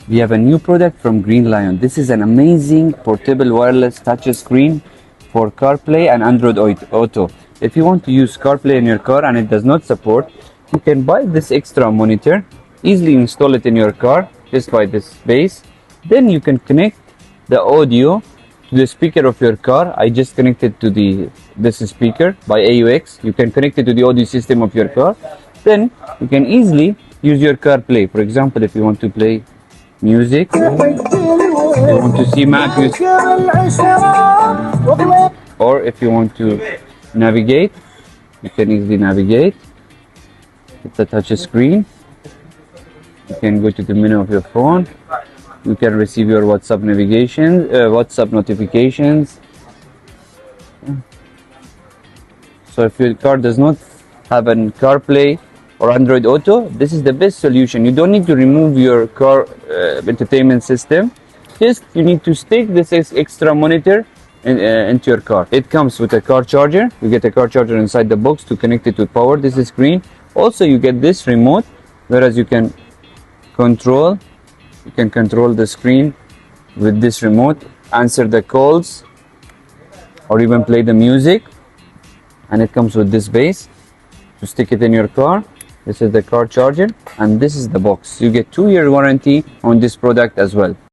We have a new product from Green Lion. This is an amazing portable wireless touch screen for CarPlay and Android Auto. If you want to use CarPlay in your car and it does not support, you can buy this extra monitor, easily install it in your car just by this base. Then you can connect the audio to the speaker of your car. I just connected to this speaker by AUX. You can connect it to the audio system of your car. Then you can easily use your CarPlay. For example, if you want to play music, if you want to see map music, or if you want to navigate, you can easily navigate. It's a touch screen. You can go to the menu of your phone. You can receive your WhatsApp navigation, WhatsApp notifications. So if your car does not have an CarPlay or Android Auto, this is the best solution. You don't need to remove your car entertainment system. Just you need to stick this extra monitor into your car. It comes with a car charger. You get a car charger inside the box to connect it to power this screen. Also, you get this remote, whereas you can control the screen with this remote, answer the calls, or even play the music. And it comes with this base to stick it in your car. This is the car charger, and this is the box. You get 2-year warranty on this product as well.